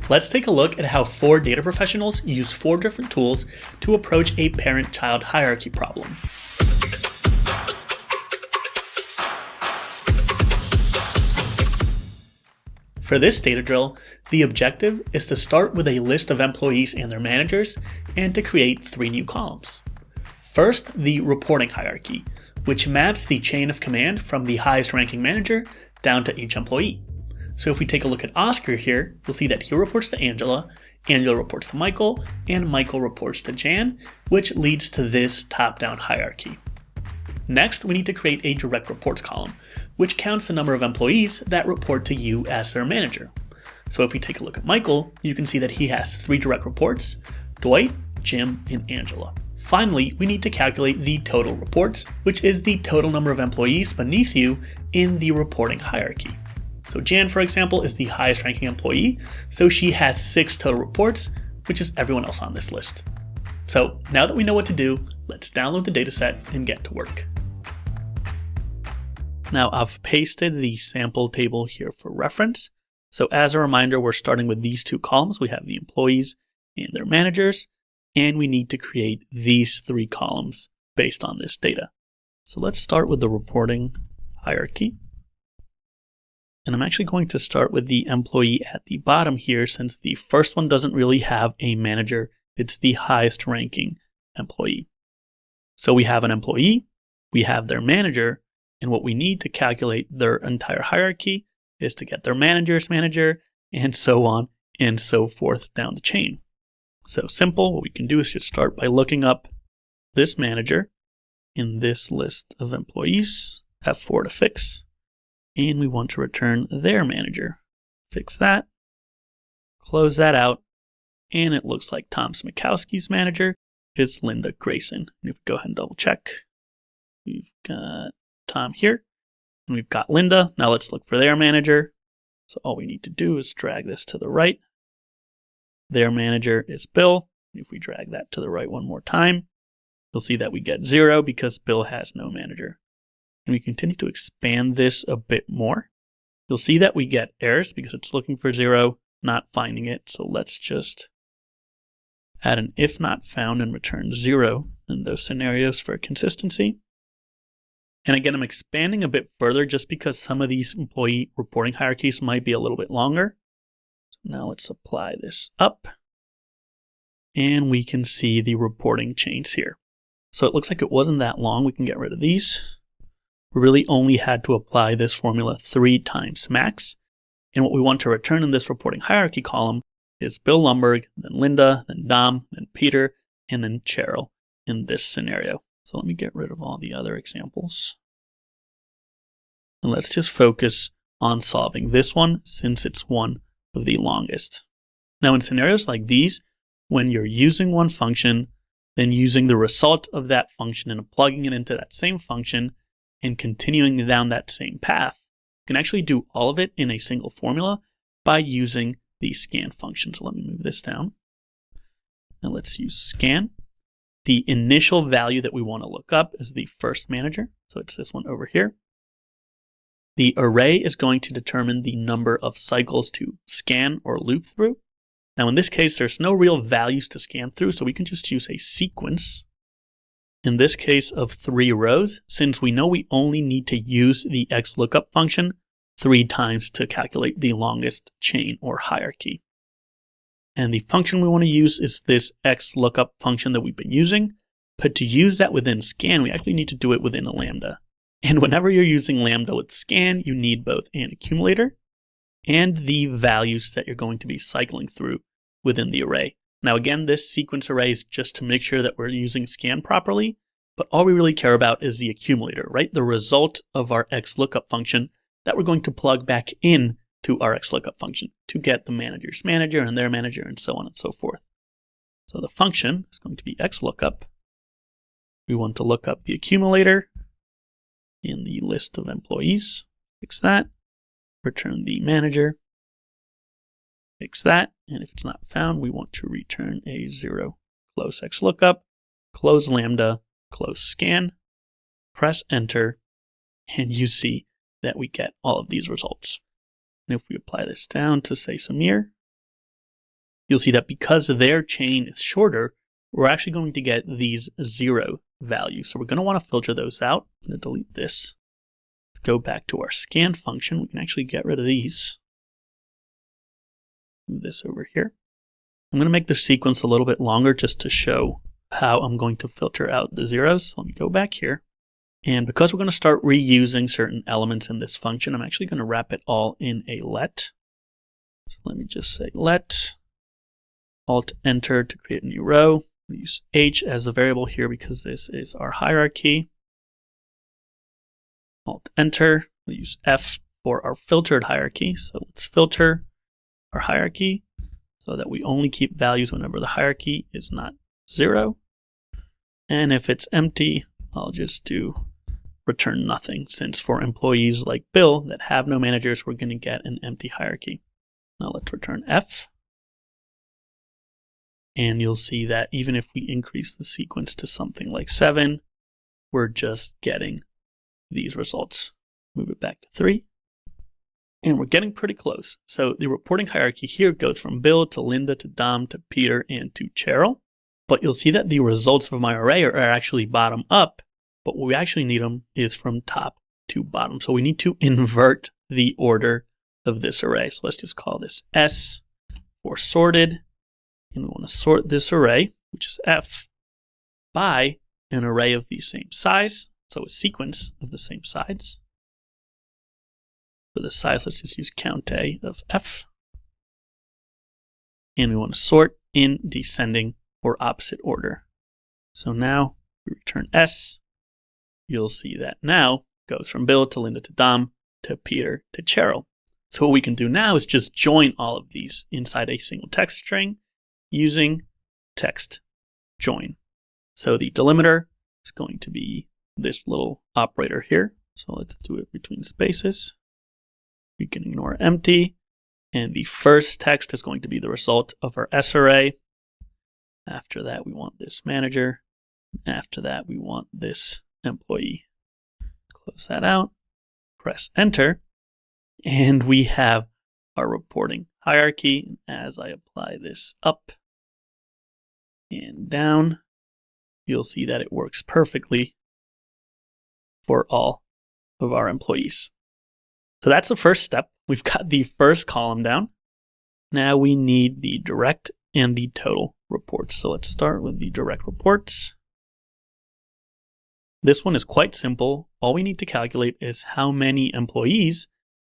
Let's take a look at how 4 data professionals use 4 different tools to approach a parent-child hierarchy problem. For this data drill, the objective is to start with a list of employees and their managers and to create 3 new columns. First, the reporting hierarchy, which maps the chain of command from the highest ranking manager down to each employee. So if we take a look at Oscar here, you'll see that he reports to Angela, Angela reports to Michael, and Michael reports to Jan, which leads to this top-down hierarchy. Next, we need to create a direct reports column, which counts the number of employees that report to you as their manager. So if we take a look at Michael, you can see that he has 3 direct reports: Dwight, Jim, and Angela. Finally, we need to calculate the total reports, which is the total number of employees beneath you in the reporting hierarchy. So Jan, for example, is the highest ranking employee, so she has 6 total reports, which is everyone else on this list. So now that we know what to do, let's download the dataset and get to work. Now I've pasted the sample table here for reference. So as a reminder, we're starting with these 2 columns. We have the employees and their managers, and we need to create these 3 columns based on this data. So let's start with the reporting hierarchy. And I'm actually going to start with the employee at the bottom here, since the first one doesn't really have a manager. It's the highest ranking employee. So we have an employee, we have their manager, and what we need to calculate their entire hierarchy is to get their manager's manager, and so on and so forth down the chain. So simple, what we can do is just start by looking up this manager in this list of employees, F4 to fix, and we want to return their manager. Fix that, close that out, and it looks like Tom Smikowski's manager is Linda Grayson. And if we go ahead and double check, we've got Tom here, and we've got Linda. Now let's look for their manager. So all we need to do is drag this to the right. Their manager is Bill. If we drag that to the right one more time, you'll see that we get 0 because Bill has no manager. And we continue to expand this a bit more. You'll see that we get errors because it's looking for 0, not finding it. So let's just add an if not found and return 0 in those scenarios for consistency. And again, I'm expanding a bit further just because some of these employee reporting hierarchies might be a little bit longer. So now let's apply this up, and we can see the reporting chains here. So it looks like it wasn't that long. We can get rid of these. We really only had to apply this formula 3 times max. And what we want to return in this reporting hierarchy column is Bill Lumberg, then Linda, then Dom, then Peter, and then Cheryl in this scenario. So let me get rid of all the other examples. And let's just focus on solving this one since it's one of the longest. Now in scenarios like these, when you're using one function, then using the result of that function and plugging it into that same function and continuing down that same path, you can actually do all of it in a single formula by using the scan function. So let me move this down. And let's use scan. The initial value that we want to look up is the first manager. So it's this one over here. The array is going to determine the number of cycles to scan or loop through. Now in this case, there's no real values to scan through, so we can just use a sequence, in this case of 3 rows, since we know we only need to use the XLOOKUP function 3 times to calculate the longest chain or hierarchy. And the function we want to use is this XLOOKUP function that we've been using, but to use that within scan, we actually need to do it within a lambda. And whenever you're using lambda with scan, you need both an accumulator and the values that you're going to be cycling through within the array. Now again, this sequence array is just to make sure that we're using scan properly, but all we really care about is the accumulator, right? The result of our XLOOKUP function that we're going to plug back in to our XLOOKUP function to get the manager's manager and their manager and so on and so forth. So the function is going to be XLOOKUP. We want to look up the accumulator in the list of employees. Fix that. Return the manager. Fix that. And if it's not found, we want to return a 0. Close XLOOKUP, close lambda, close scan, press enter, and you see that we get all of these results. And if we apply this down to say Samir, you'll see that because their chain is shorter, we're actually going to get these 0 values. So we're going to want to filter those out. I'm going to delete this. Let's go back to our scan function. We can actually get rid of these. Move this over here. I'm going to make the sequence a little bit longer just to show how I'm going to filter out the zeros. So let me go back here. And because we're going to start reusing certain elements in this function, I'm actually going to wrap it all in a let. So let me just say let, Alt-Enter to create a new row. We use H as the variable here because this is our hierarchy. Alt-Enter. We use F for our filtered hierarchy. So let's filter our hierarchy so that we only keep values whenever the hierarchy is not 0. And if it's empty, I'll just do return nothing, since for employees like Bill that have no managers, we're going to get an empty hierarchy. Now let's return F. And you'll see that even if we increase the sequence to something like 7, we're just getting these results. Move it back to 3. And we're getting pretty close. So the reporting hierarchy here goes from Bill to Linda to Dom to Peter and to Cheryl. But you'll see that the results of my array are actually bottom up. But what we actually need them is from top to bottom. So we need to invert the order of this array. So let's just call this S for sorted. And we want to sort this array, which is F, by an array of the same size. So a sequence of the same size. For the size, let's just use count A of F. And we want to sort in descending or opposite order. So now we return S. You'll see that now goes from Bill to Linda to Dom to Peter to Cheryl. So what we can do now is just join all of these inside a single text string using text join. So the delimiter is going to be this little operator here. So let's do it between spaces. We can ignore empty. And the first text is going to be the result of our S array. After that, we want this manager. After that, we want this employee. Close that out. Press enter. And we have our reporting hierarchy. As I apply this up and down, you'll see that it works perfectly for all of our employees. So that's the first step. We've got the first column down. Now we need the direct and the total reports. So let's start with the direct reports. This one is quite simple. All we need to calculate is how many employees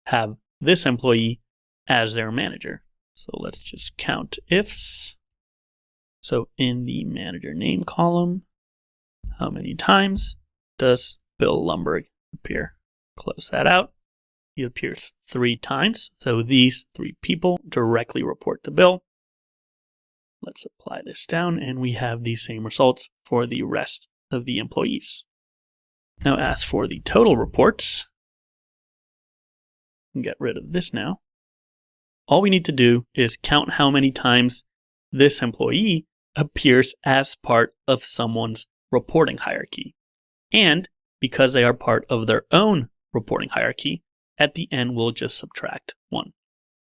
have this employee as their manager. So let's just count ifs. So in the manager name column, how many times does Bill Lumberg appear? Close that out. He appears 3 times. So these 3 people directly report to Bill. Let's apply this down, and we have the same results for the rest of the employees. Now, as for the total reports, we can get rid of this now. All we need to do is count how many times this employee appears as part of someone's reporting hierarchy. And because they are part of their own reporting hierarchy, at the end, we'll just subtract 1.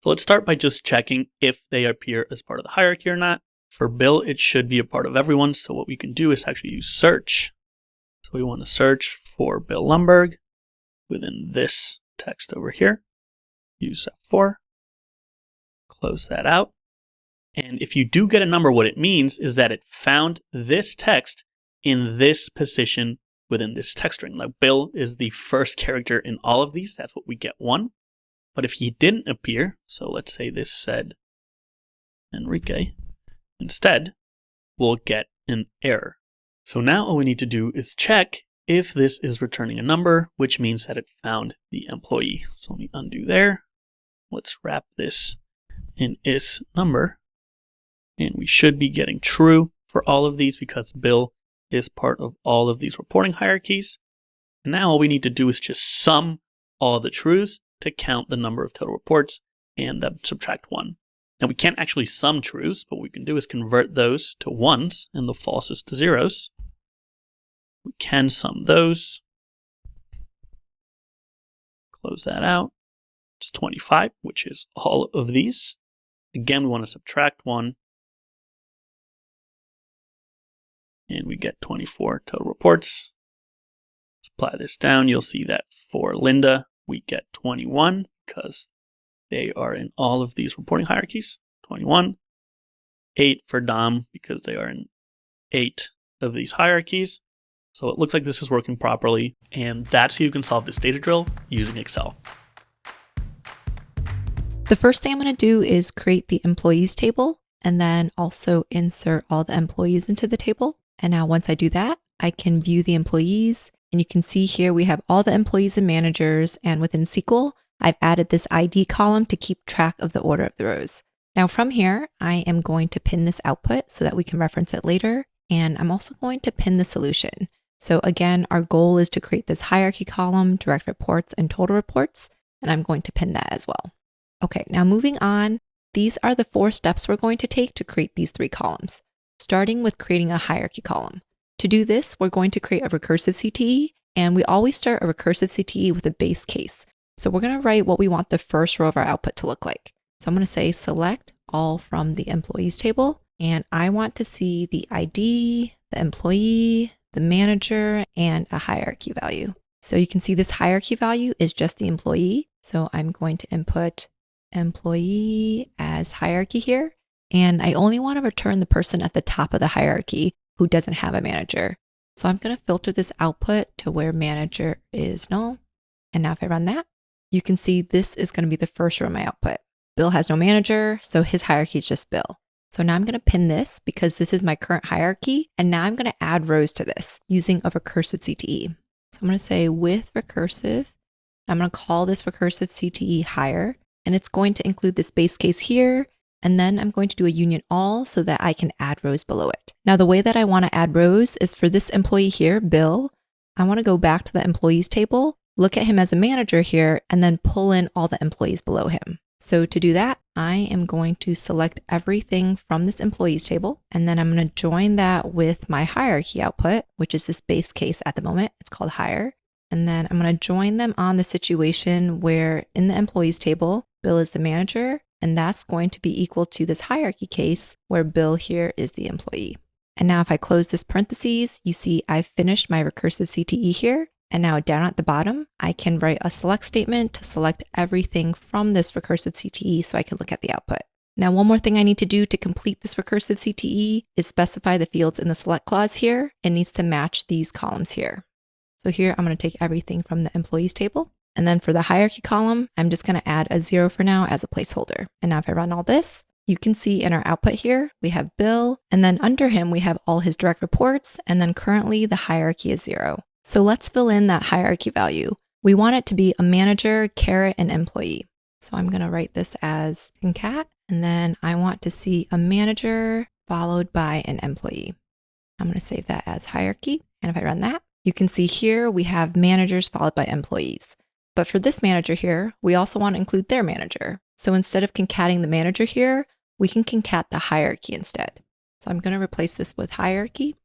So let's start by just checking if they appear as part of the hierarchy or not. For Bill, it should be a part of everyone. So what we can do is actually use search. So we want to search for Bill Lumberg within this text over here. Use F4. Close that out. And if you do get a number, what it means is that it found this text in this position within this text string. Now, Bill is the first character in all of these. That's what we get 1. But if he didn't appear, so let's say this said Enrique, instead, we'll get an error. So now all we need to do is check if this is returning a number, which means that it found the employee. So let me undo there. Let's wrap this in is number. And we should be getting true for all of these because Bill is part of all of these reporting hierarchies. And now all we need to do is just sum all the trues to count the number of total reports and then subtract 1. Now we can't actually sum trues, but what we can do is convert those to 1s and the falses to 0s. We can sum those. Close that out. It's 25, which is all of these. Again, we want to subtract 1. And we get 24 total reports. Let's apply this down. You'll see that for Linda, we get 21 because they are in all of these reporting hierarchies. 21. 8 for Dom because they are in 8 of these hierarchies. So it looks like this is working properly. And that's how you can solve this data drill using Excel. The first thing I'm going to do is create the employees table and then also insert all the employees into the table. And now once I do that, I can view the employees. And you can see here we have all the employees and managers. And within SQL, I've added this ID column to keep track of the order of the rows. Now from here, I am going to pin this output so that we can reference it later. And I'm also going to pin the solution. So again, our goal is to create this hierarchy column, direct reports, and total reports. And I'm going to pin that as well. Okay, now moving on, these are the 4 steps we're going to take to create these 3 columns, starting with creating a hierarchy column. To do this, we're going to create a recursive CTE, and we always start a recursive CTE with a base case. So we're going to write what we want the first row of our output to look like. So I'm going to say select all from the employees table, and I want to see the ID, the employee, the manager, and a hierarchy value. So you can see this hierarchy value is just the employee. So I'm going to input employee as hierarchy here. And I only want to return the person at the top of the hierarchy who doesn't have a manager. So I'm going to filter this output to where manager is null. And now if I run that, you can see this is going to be the first row of my output. Bill has no manager, so his hierarchy is just Bill. So now I'm going to pin this because this is my current hierarchy. And now I'm going to add rows to this using a recursive CTE. So I'm going to say with recursive, I'm going to call this recursive CTE hire. And it's going to include this base case here. And then I'm going to do a union all so that I can add rows below it. Now, the way that I want to add rows is for this employee here, Bill, I want to go back to the employees table, look at him as a manager here, and then pull in all the employees below him. So to do that, I am going to select everything from this employees table. And then I'm going to join that with my hierarchy output, which is this base case at the moment. It's called hire. And then I'm going to join them on the situation where in the employees table, Bill is the manager, and that's going to be equal to this hierarchy case where Bill here is the employee. And now if I close this parentheses, you see I've finished my recursive CTE here. And now down at the bottom, I can write a select statement to select everything from this recursive CTE so I can look at the output. Now, one more thing I need to do to complete this recursive CTE is specify the fields in the select clause here. It needs to match these columns here. So here I'm going to take everything from the employees table. And then for the hierarchy column, I'm just going to add a 0 for now as a placeholder. And now if I run all this, you can see in our output here, we have Bill, and then under him, we have all his direct reports. And then currently the hierarchy is 0. So let's fill in that hierarchy value. We want it to be a manager, caret, and employee. So I'm going to write this as concat, and then I want to see a manager followed by an employee. I'm going to save that as hierarchy. And if I run that, you can see here we have managers followed by employees. But for this manager here, we also want to include their manager. So instead of concating the manager here, we can concat the hierarchy instead. So I'm going to replace this with hierarchy.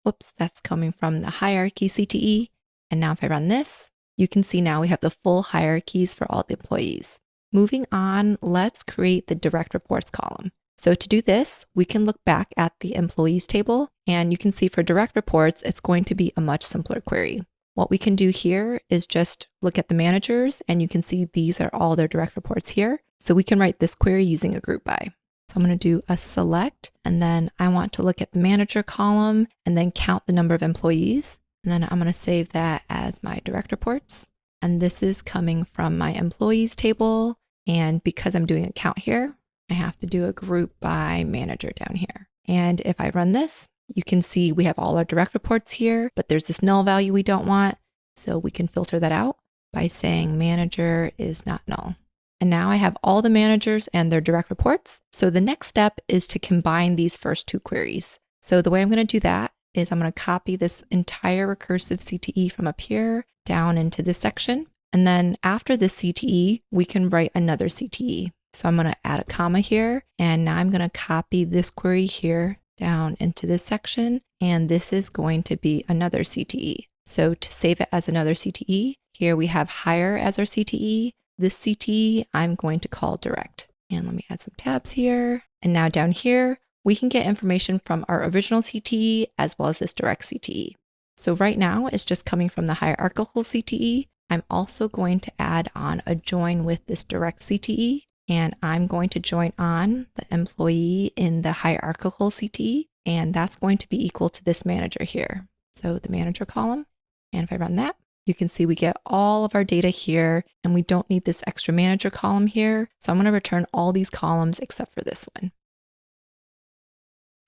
Whoops, that's coming from the hierarchy CTE. And now if I run this, you can see now we have the full hierarchies for all the employees. Moving on, let's create the direct reports column. So to do this, we can look back at the employees table, and you can see for direct reports, it's going to be a much simpler query. What we can do here is just look at the managers, and you can see these are all their direct reports here. So we can write this query using a group by. So I'm going to do a select, and then I want to look at the manager column and then count the number of employees. And then I'm going to save that as my direct reports. And this is coming from my employees table. And because I'm doing a count here, I have to do a group by manager down here. And if I run this, you can see we have all our direct reports here, but there's this null value we don't want. So we can filter that out by saying manager is not null. And now I have all the managers and their direct reports. So the next step is to combine these first 2 queries. So the way I'm going to do that is I'm going to copy this entire recursive CTE from up here down into this section. And then after this CTE, we can write another CTE. So I'm going to add a comma here. And now I'm going to copy this query here down into this section. And this is going to be another CTE. So to save it as another CTE, here we have hire as our CTE. This CTE I'm going to call direct. And let me add some tabs here. And now down here, we can get information from our original CTE as well as this direct CTE. So right now it's just coming from the hierarchical CTE. I'm also going to add on a join with this direct CTE, and I'm going to join on the employee in the hierarchical CTE, and that's going to be equal to this manager here. So the manager column, and if I run that, you can see we get all of our data here, and we don't need this extra manager column here. So I'm going to return all these columns except for this one.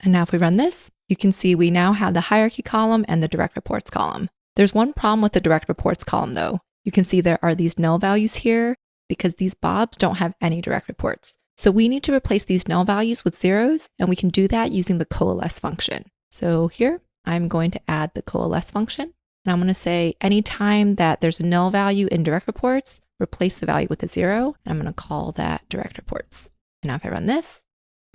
And now if we run this, you can see we now have the hierarchy column and the direct reports column. There's one problem with the direct reports column though. You can see there are these null values here because these Bobs don't have any direct reports. So we need to replace these null values with zeros, and we can do that using the coalesce function. So here, I'm going to add the coalesce function, and I'm going to say anytime that there's a null value in direct reports, replace the value with a 0, and I'm going to call that direct reports. And now if I run this,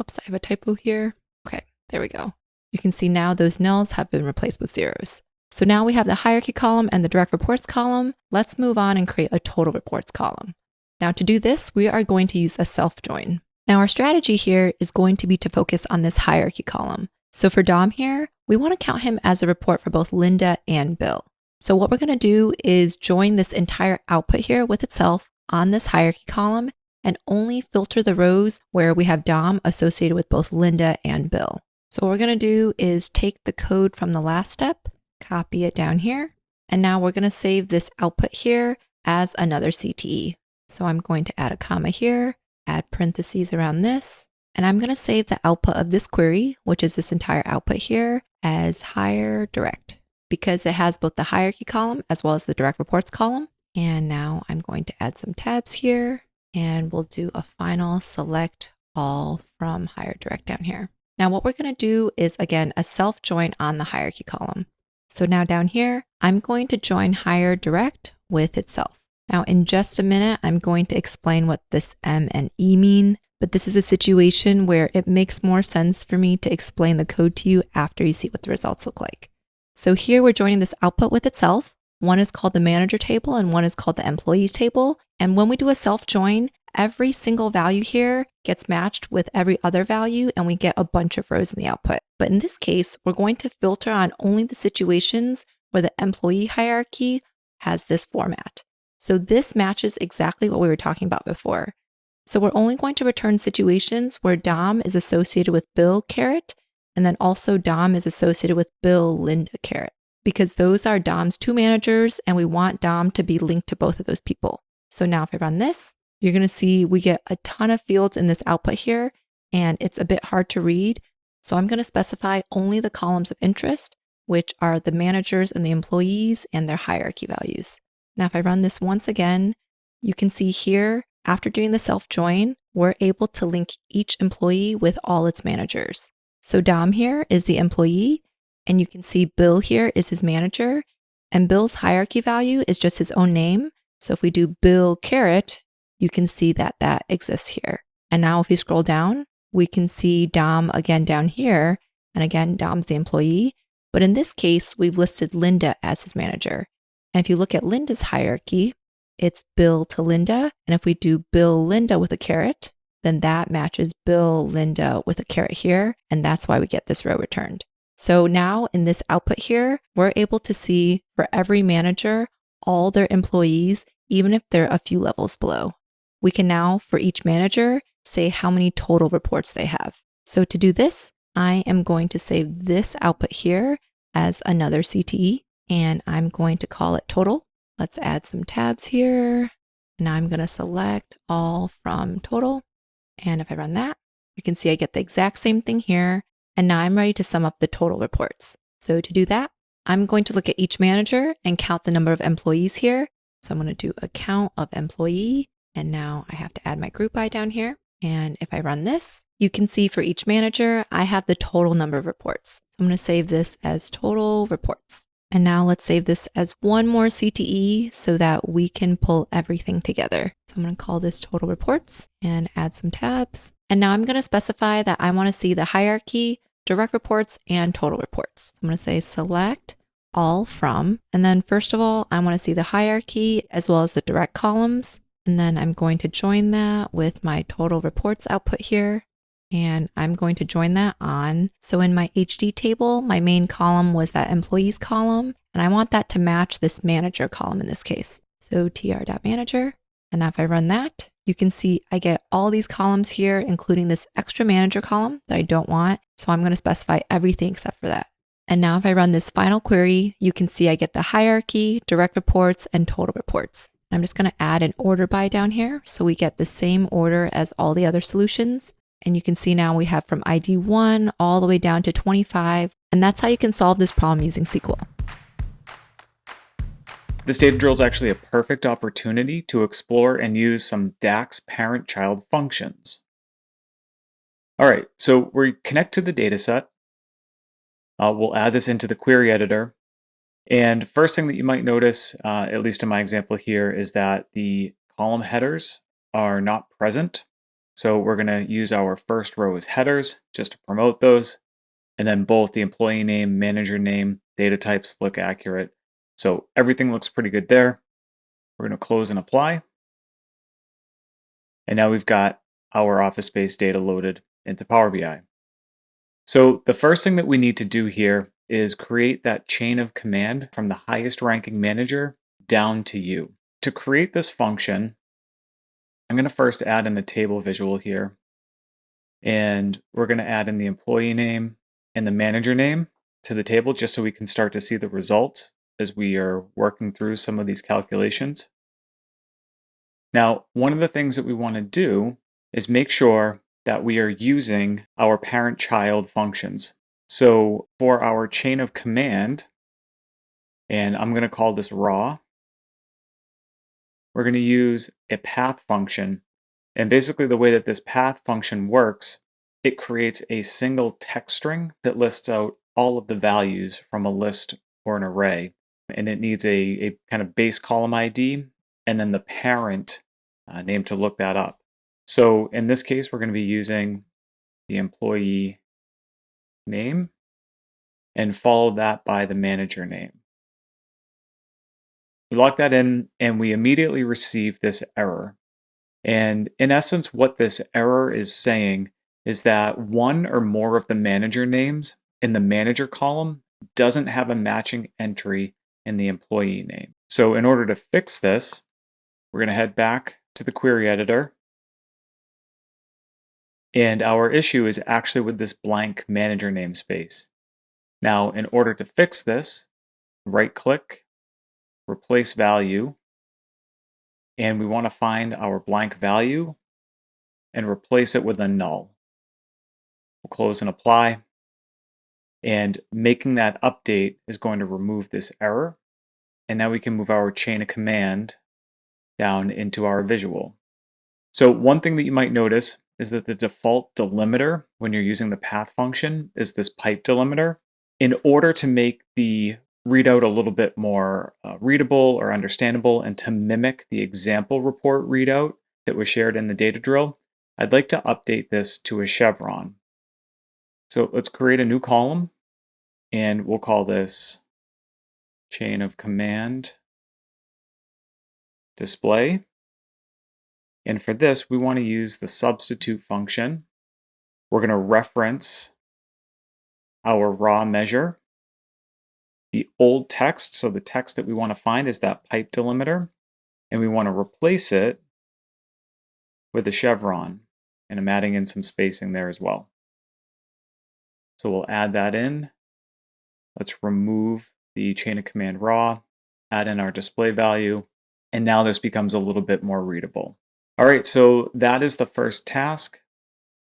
oops, I have a typo here. Okay, there we go. You can see now those nulls have been replaced with zeros. So now we have the hierarchy column and the direct reports column. Let's move on and create a total reports column. Now to do this, we are going to use a self join. Now our strategy here is going to be to focus on this hierarchy column. So for Dom here, we want to count him as a report for both Linda and Bill. So what we're going to do is join this entire output here with itself on this hierarchy column and only filter the rows where we have Dom associated with both Linda and Bill. So what we're going to do is take the code from the last step, copy it down here, and now we're going to save this output here as another CTE. So I'm going to add a comma here, add parentheses around this, and I'm going to save the output of this query, which is this entire output here, as hire direct, because it has both the hierarchy column as well as the direct reports column. And now I'm going to add some tabs here, and we'll do a final select all from hire direct down here. Now what we're going to do is, again, a self join on the hierarchy column. So now down here, I'm going to join hire direct with itself. Now in just a minute, I'm going to explain what this M and E mean, but this is a situation where it makes more sense for me to explain the code to you after you see what the results look like. So here we're joining this output with itself. One is called the manager table and one is called the employees table. And when we do a self join, every single value here gets matched with every other value and we get a bunch of rows in the output. But in this case, we're going to filter on only the situations where the employee hierarchy has this format. So this matches exactly what we were talking about before. So we're only going to return situations where Dom is associated with Bill caret, and then also Dom is associated with Bill Linda caret, because those are Dom's two managers and we want Dom to be linked to both of those people. So now if I run this, you're going to see we get a ton of fields in this output here, and it's a bit hard to read. So I'm going to specify only the columns of interest, which are the managers and the employees and their hierarchy values. Now, if I run this once again, you can see here, after doing the self join, we're able to link each employee with all its managers. So Dom here is the employee, and you can see Bill here is his manager, and Bill's hierarchy value is just his own name. So if we do Bill caret, you can see that that exists here. And now if we scroll down, we can see Dom again down here. And again, Dom's the employee. But in this case, we've listed Linda as his manager. And if you look at Linda's hierarchy, it's Bill to Linda. And if we do Bill Linda with a caret, then that matches Bill Linda with a caret here. And that's why we get this row returned. So now in this output here, we're able to see for every manager, all their employees, even if they're a few levels below. We can now, for each manager, say how many total reports they have. So to do this, I am going to save this output here as another CTE, and I'm going to call it total. Let's add some tabs here. Now I'm going to select all from total. And if I run that, you can see I get the exact same thing here. And now I'm ready to sum up the total reports. So to do that, I'm going to look at each manager and count the number of employees here. So I'm going to do a count of employee. And now I have to add my group by down here. And if I run this, you can see for each manager, I have the total number of reports. So I'm going to save this as total reports. And now let's save this as one more CTE so that we can pull everything together. So I'm going to call this total reports and add some tabs. And now I'm going to specify that I want to see the hierarchy, direct reports, and total reports. So I'm going to say select all from, and then first of all, I want to see the hierarchy as well as the direct columns. And then I'm going to join that with my total reports output here. And I'm going to join that on. So in my HD table, my main column was that employees column, and I want that to match this manager column in this case. So tr.manager. And now if I run that, you can see I get all these columns here, including this extra manager column that I don't want. So I'm going to specify everything except for that. And now if I run this final query, you can see I get the hierarchy, direct reports, and total reports. I'm just going to add an order by down here so we get the same order as all the other solutions. And you can see now we have from ID 1 all the way down to 25. And that's how you can solve this problem using SQL. This data drill is actually a perfect opportunity to explore and use some DAX parent-child functions. All right, so we connect to the data set. We'll add this into the query editor. And first thing that you might notice, at least in my example here, is that the column headers are not present. So we're going to use our first row as headers just to promote those. And then both the employee name, manager name, data types look accurate. So everything looks pretty good there. We're going to close and apply. And now we've got our Office-based data loaded into Power BI. So the first thing that we need to do here is create that chain of command from the highest ranking manager down to you. To create this function, I'm going to first add in a table visual here. And we're going to add in the employee name and the manager name to the table just so we can start to see the results as we are working through some of these calculations. Now, one of the things that we want to do is make sure that we are using our parent-child functions. So for our chain of command, and I'm going to call this raw, we're going to use a path function. And basically the way that this path function works, it creates a single text string that lists out all of the values from a list or an array. And it needs a kind of base column ID and then the parent name to look that up. So in this case, we're going to be using the employee name and follow that by the manager name. We lock that in and we immediately receive this error. And in essence, what this error is saying is that one or more of the manager names in the manager column doesn't have a matching entry in the employee name. So in order to fix this, we're going to head back to the query editor. And our issue is actually with this blank manager namespace. Now, in order to fix this, right-click, replace value, and we want to find our blank value and replace it with a null. We'll close and apply. And making that update is going to remove this error. And now we can move our chain of command down into our visual. So one thing that you might notice is that the default delimiter when you're using the path function is this pipe delimiter. In order to make the readout a little bit more readable or understandable and to mimic the example report readout that was shared in the data drill, I'd like to update this to a chevron. So let's create a new column and we'll call this chain of command display. And for this, we want to use the substitute function. We're going to reference our raw measure. The old text, so the text that we want to find is that pipe delimiter, and we want to replace it with a chevron. And I'm adding in some spacing there as well. So we'll add that in. Let's remove the chain of command raw, add in our display value, and now this becomes a little bit more readable. All right, so that is the first task.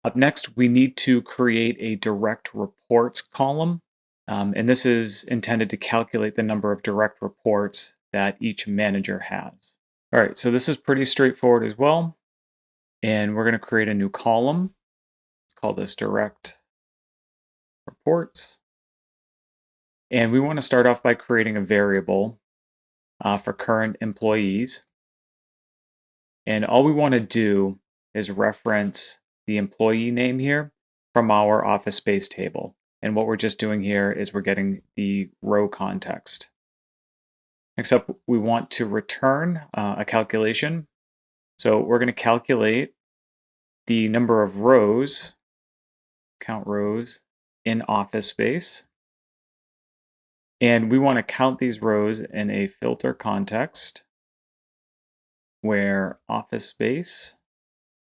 Up next, we need to create a direct reports column. And this is intended to calculate the number of direct reports that each manager has. All right, so this is pretty straightforward as well. And we're going to create a new column. Let's call this direct reports. And we want to start off by creating a variable for current employees. And all we want to do is reference the employee name here from our Office Space table. And what we're just doing here is we're getting the row context. Next up, we want to return a calculation. So we're going to calculate the number of rows, count rows in office space. And we want to count these rows in a filter context where office space,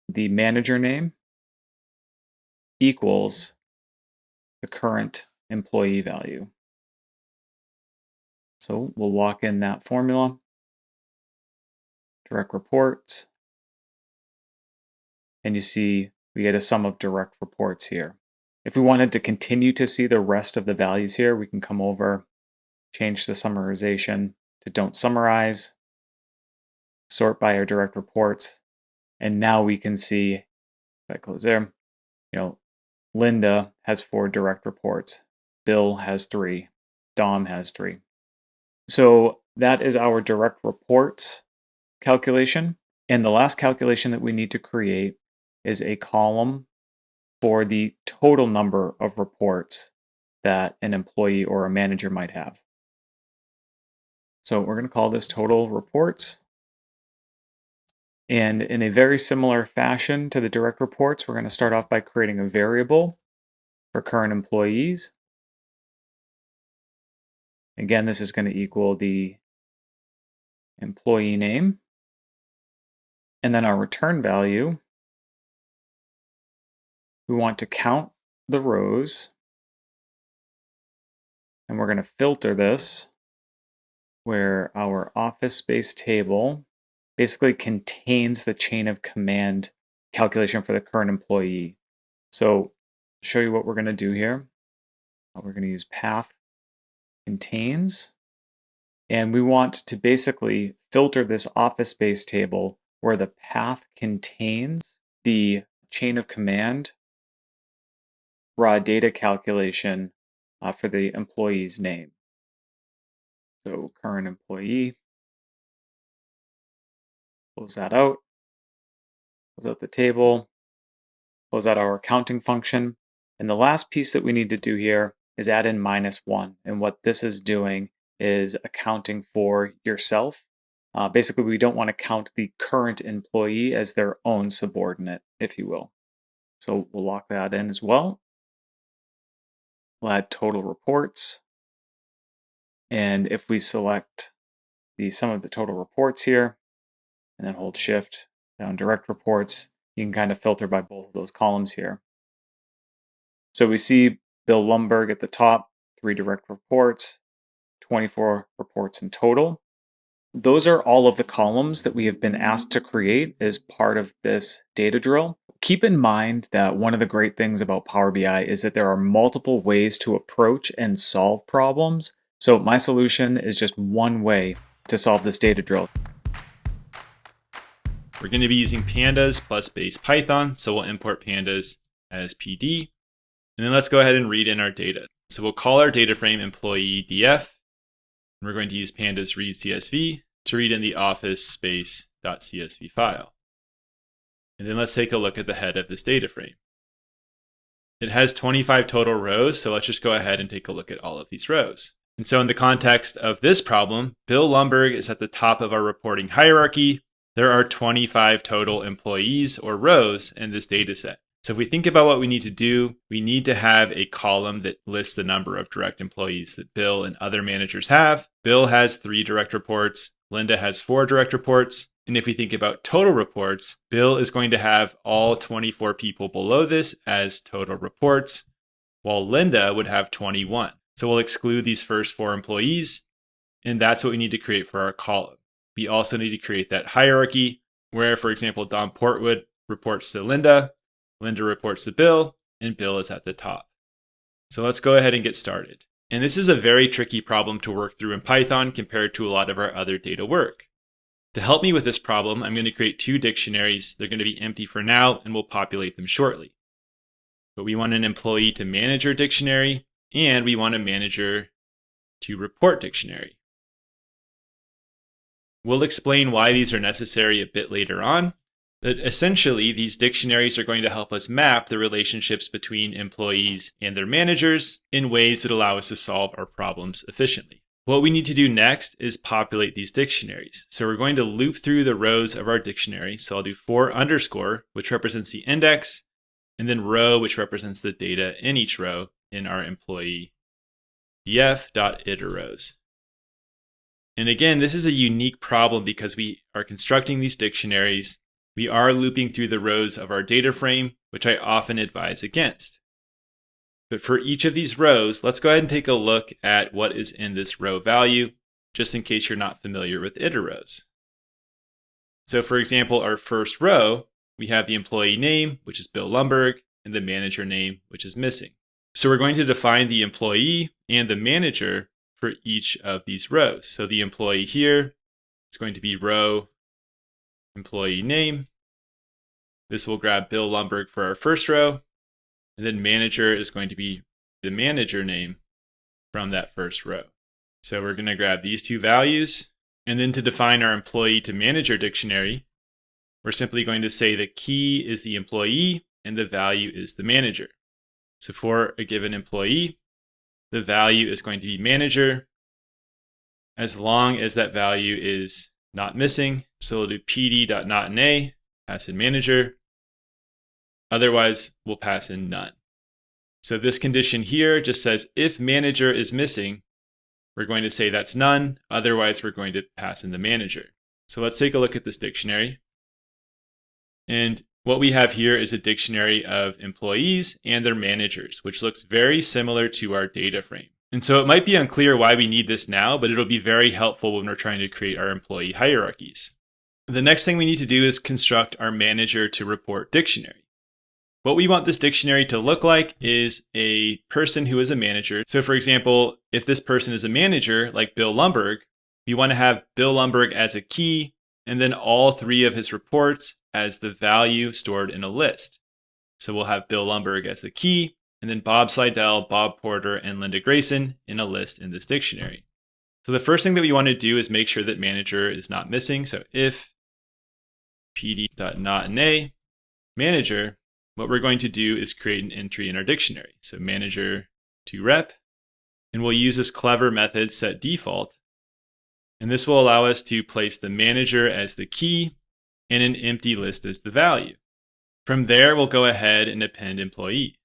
the manager name, equals the current employee value. So we'll lock in that formula, direct reports, and you see we get a sum of direct reports here. If we wanted to continue to see the rest of the values here, we can come over, change the summarization to don't summarize, sort by our direct reports, and now we can see, if I close there, Linda has 4 direct reports, Bill has 3, Dom has 3. So that is our direct reports calculation. And the last calculation that we need to create is a column for the total number of reports that an employee or a manager might have. So we're going to call this total reports. And in a very similar fashion to the direct reports, we're going to start off by creating a variable for current employees. Again, this is going to equal the employee name. And then our return value, we want to count the rows. And we're going to filter this where our office space table basically contains the chain of command calculation for the current employee. So to show you what we're going to do here, we're going to use path contains, and we want to basically filter this office space table where the path contains the chain of command raw data calculation for the employee's name. So current employee, close that out, close out the table, close out our accounting function. And the last piece that we need to do here is add in -1. And what this is doing is accounting for yourself. Basically, we don't want to count the current employee as their own subordinate, if you will. So we'll lock that in as well. We'll add total reports. And if we select the sum of the total reports here, and then hold shift down direct reports, you can kind of filter by both of those columns here. So we see Bill Lumberg at the top, 3 direct reports, 24 reports in total. Those are all of the columns that we have been asked to create as part of this data drill. Keep in mind that one of the great things about Power BI is that there are multiple ways to approach and solve problems. So my solution is just one way to solve this data drill. We're going to be using pandas plus base Python, so we'll import pandas as PD. And then let's go ahead and read in our data. So we'll call our data frame employee df, and we're going to use pandas read CSV to read in the office space.csv file. And then let's take a look at the head of this data frame. It has 25 total rows, so let's just go ahead and take a look at all of these rows. And so in the context of this problem, Bill Lumberg is at the top of our reporting hierarchy. There are 25 total employees or rows in this data set. So if we think about what we need to do, we need to have a column that lists the number of direct employees that Bill and other managers have. Bill has 3 direct reports. Linda has 4 direct reports. And if we think about total reports, Bill is going to have all 24 people below this as total reports, while Linda would have 21. So we'll exclude these first 4 employees, and that's what we need to create for our column. We also need to create that hierarchy where, for example, Don Portwood reports to Linda, Linda reports to Bill, and Bill is at the top. So let's go ahead and get started. And this is a very tricky problem to work through in Python compared to a lot of our other data work. To help me with this problem, I'm going to create 2 dictionaries. They're going to be empty for now, and we'll populate them shortly. But we want an employee to manager dictionary, and we want a manager to report dictionary. We'll explain why these are necessary a bit later on, but essentially these dictionaries are going to help us map the relationships between employees and their managers in ways that allow us to solve our problems efficiently. What we need to do next is populate these dictionaries. So we're going to loop through the rows of our dictionary. So I'll do for underscore, which represents the index, and then row, which represents the data in each row in our employee df.iteRows. And again, this is a unique problem because we are constructing these dictionaries. We are looping through the rows of our data frame, which I often advise against. But for each of these rows, let's go ahead and take a look at what is in this row value, just in case you're not familiar with iteRows. So for example, our first row, we have the employee name, which is Bill Lumberg, and the manager name, which is missing. So we're going to define the employee and the manager for each of these rows. So the employee here is going to be row employee name. This will grab Bill Lumberg for our first row. And then manager is going to be the manager name from that first row. So we're going to grab these two values. And then to define our employee to manager dictionary, we're simply going to say the key is the employee and the value is the manager. So for a given employee, the value is going to be manager as long as that value is not missing. So we'll do pd.notInA, pass in manager. Otherwise, we'll pass in none. So this condition here just says if manager is missing, we're going to say that's none. Otherwise, we're going to pass in the manager. So let's take a look at this dictionary. And what we have here is a dictionary of employees and their managers, which looks very similar to our data frame. And so it might be unclear why we need this now, but it'll be very helpful when we're trying to create our employee hierarchies. The next thing we need to do is construct our manager to report dictionary. What we want this dictionary to look like is a person who is a manager. So for example, if this person is a manager, like Bill Lumberg, we want to have Bill Lumberg as a key, and then all three of his reports as the value stored in a list. So we'll have Bill Lumberg as the key, and then Bob Slidell, Bob Porter, and Linda Grayson in a list in this dictionary. So the first thing that we want to do is make sure that manager is not missing. So if pd.notInA manager, what we're going to do is create an entry in our dictionary. So manager to rep, and we'll use this clever method set default. And this will allow us to place the manager as the key and an empty list as the value. From there, we'll go ahead and append employee.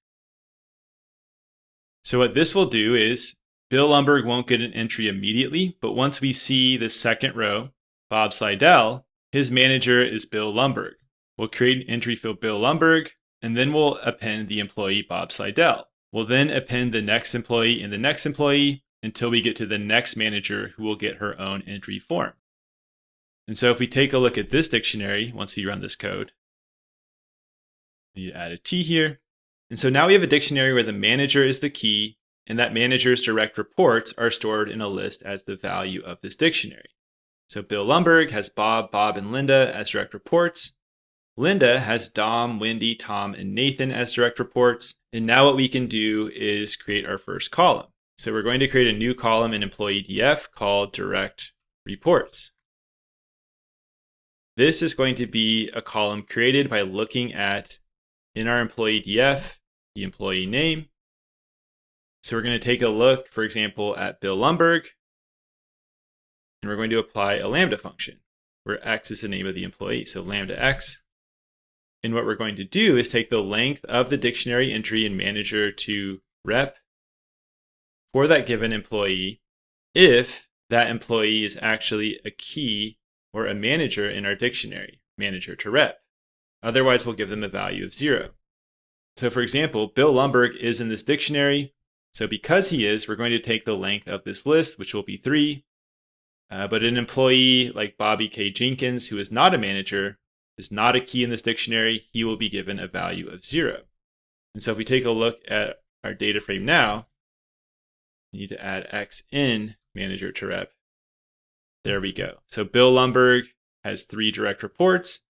So what this will do is Bill Lumberg won't get an entry immediately, but once we see the second row, Bob Slidell, his manager is Bill Lumberg. We'll create an entry for Bill Lumberg, and then we'll append the employee Bob Slidell. We'll then append the next employee and the next employee until we get to the next manager who will get her own entry form. And so if we take a look at this dictionary, once we run this code, we need to add a T here. And so now we have a dictionary where the manager is the key, and that manager's direct reports are stored in a list as the value of this dictionary. So Bill Lumberg has Bob, and Linda as direct reports. Linda has Dom, Wendy, Tom, and Nathan as direct reports. And now what we can do is create our first column. So we're going to create a new column in employee DF called direct reports. This is going to be a column created by looking at, in our employee DF, the employee name. So we're going to take a look, for example, at Bill Lumberg, and we're going to apply a lambda function, where x is the name of the employee. So lambda x. And what we're going to do is take the length of the dictionary entry in manager to rep for that given employee if that employee is actually a key or a manager in our dictionary, manager to rep. Otherwise, we'll give them a value of 0. So for example, Bill Lumberg is in this dictionary. So because he is, we're going to take the length of this list, which will be 3. But an employee like Bobby K. Jenkins, who is not a manager, is not a key in this dictionary, he will be given a value of 0. And so if we take a look at our data frame now, we need to add x in manager to rep. There we go. So Bill Lumberg has 3 direct reports.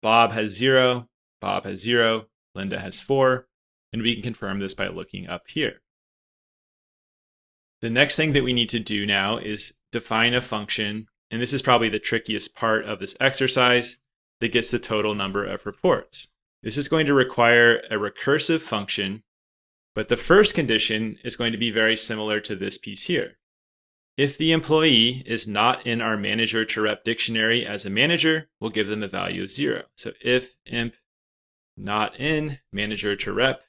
Bob has 0, Bob has 0, Linda has 4, and we can confirm this by looking up here. The next thing that we need to do now is define a function, and this is probably the trickiest part of this exercise, that gets the total number of reports. This is going to require a recursive function, but the first condition is going to be very similar to this piece here. If the employee is not in our manager to rep dictionary as a manager, we'll give them a value of 0. So if imp not in manager to rep,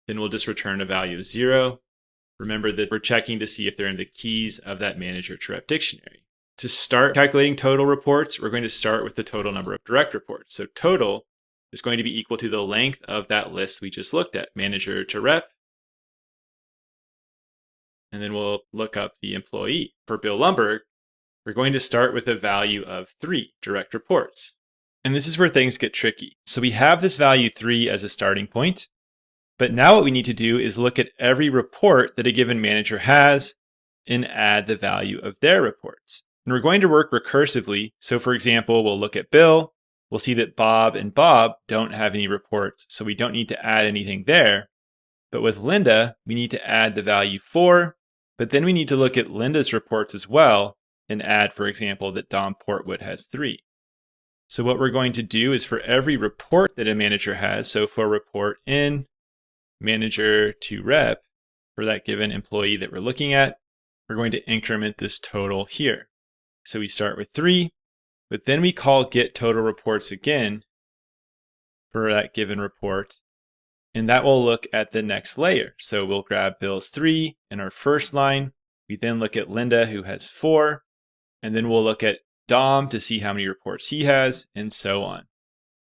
then we'll just return a value of 0. Remember that we're checking to see if they're in the keys of that manager to rep dictionary. To start calculating total reports, we're going to start with the total number of direct reports. So total is going to be equal to the length of that list we just looked at, manager to rep. And then we'll look up the employee. For Bill Lumberg, we're going to start with a value of 3 direct reports. And this is where things get tricky. So we have this value 3 as a starting point. But now what we need to do is look at every report that a given manager has and add the value of their reports. And we're going to work recursively. So for example, we'll look at Bill. We'll see that Bob and Bob don't have any reports, so we don't need to add anything there. But with Linda, we need to add the value 4, but then we need to look at Linda's reports as well and add, for example, that Dom Portwood has 3. So what we're going to do is for every report that a manager has, so for report in manager to rep, for that given employee that we're looking at, we're going to increment this total here. So we start with 3, but then we call get total reports again for that given report, and that will look at the next layer. So we'll grab Bill's 3 in our first line. We then look at Linda, who has 4, and then we'll look at Dom to see how many reports he has, and so on.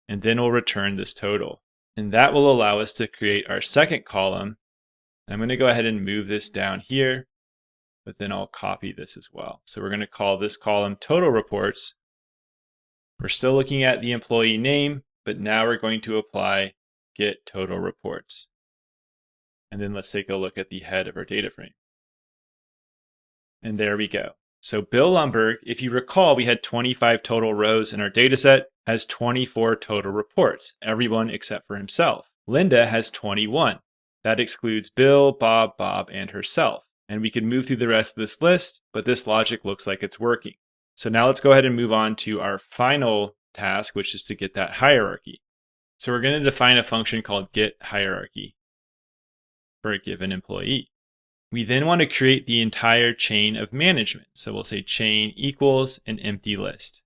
And then we'll return this total. And that will allow us to create our second column. I'm going to go ahead and move this down here, but then I'll copy this as well. So we're going to call this column total reports. We're still looking at the employee name, but now we're going to apply get total reports. And then let's take a look at the head of our data frame. And there we go. So Bill Lumberg, if you recall, we had 25 total rows in our data set, has 24 total reports, everyone except for himself. Linda has 21. That excludes Bill, Bob, and herself. And we can move through the rest of this list, but this logic looks like it's working. So now let's go ahead and move on to our final task, which is to get that hierarchy. So we're going to define a function called getHierarchy for a given employee. We then want to create the entire chain of management. So we'll say chain equals an empty list.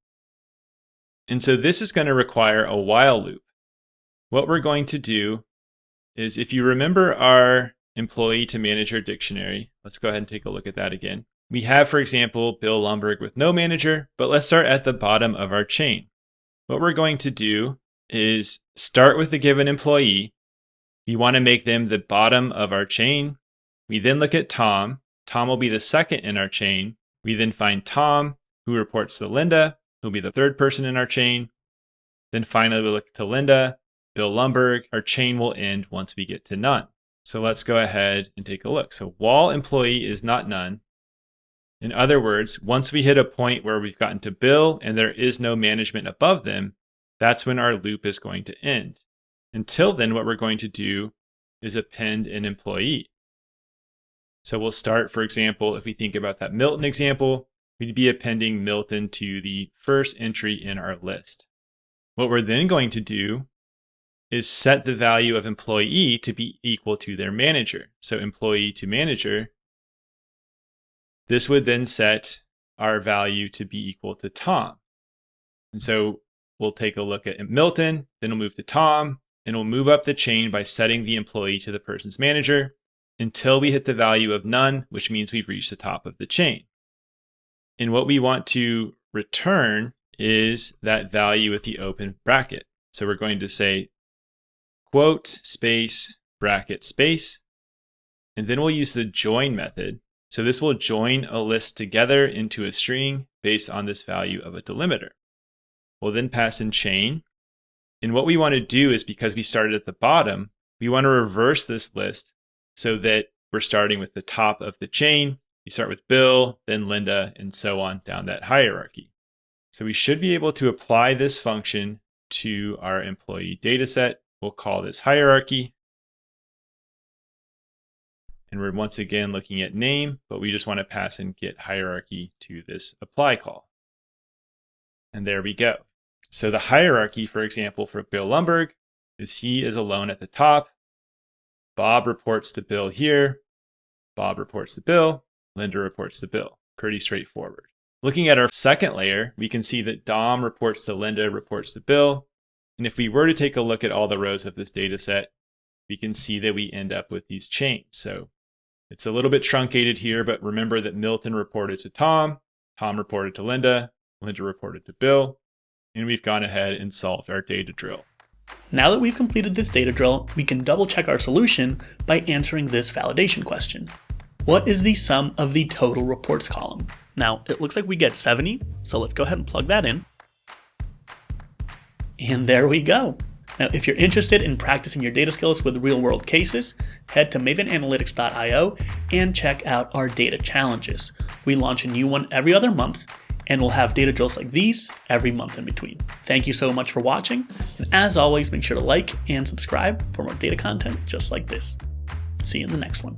And so this is going to require a while loop. What we're going to do is, if you remember our employee to manager dictionary, let's go ahead and take a look at that again. We have, for example, Bill Lumberg with no manager, but let's start at the bottom of our chain. What we're going to do is start with the given employee. We want to make them the bottom of our chain. We then look at Tom. Tom will be the second in our chain. We then find Tom, who reports to Linda, who'll be the third person in our chain. Then finally, we look to Linda, Bill Lumberg. Our chain will end once we get to none. So let's go ahead and take a look. So while employee is not none, in other words, once we hit a point where we've gotten to Bill and there is no management above them, that's when our loop is going to end. Until then, what we're going to do is append an employee. So we'll start, for example, if we think about that Milton example, we'd be appending Milton to the first entry in our list. What we're then going to do is set the value of employee to be equal to their manager. So employee to manager, this would then set our value to be equal to Tom. And so we'll take a look at Milton, then we'll move to Tom, and we'll move up the chain by setting the employee to the person's manager until we hit the value of none, which means we've reached the top of the chain. And what we want to return is that value with the open bracket. So we're going to say quote space bracket space, and then we'll use the join method. So this will join a list together into a string based on this value of a delimiter. We'll then pass in chain. And what we want to do is, because we started at the bottom, we want to reverse this list so that we're starting with the top of the chain. You start with Bill, then Linda, and so on down that hierarchy. So we should be able to apply this function to our employee data set. We'll call this hierarchy. And we're once again looking at name, but we just want to pass in get hierarchy to this apply call. And there we go. So the hierarchy, for example, for Bill Lumberg is he is alone at the top. Bob reports to Bill here. Bob reports to Bill, Linda reports to Bill. Pretty straightforward. Looking at our second layer, we can see that Dom reports to Linda, reports to Bill. And if we were to take a look at all the rows of this data set, we can see that we end up with these chains. So it's a little bit truncated here, but remember that Milton reported to Tom, Tom reported to Linda, Linda reported to Bill, and we've gone ahead and solved our data drill. Now that we've completed this data drill, we can double check our solution by answering this validation question. What is the sum of the total reports column? Now, it looks like we get 70, so let's go ahead and plug that in. And there we go. Now, if you're interested in practicing your data skills with real-world cases, head to mavenanalytics.io and check out our data challenges. We launch a new one every other month, and we'll have data drills like these every month in between. Thank you so much for watching, and as always, make sure to like and subscribe for more data content just like this. See you in the next one.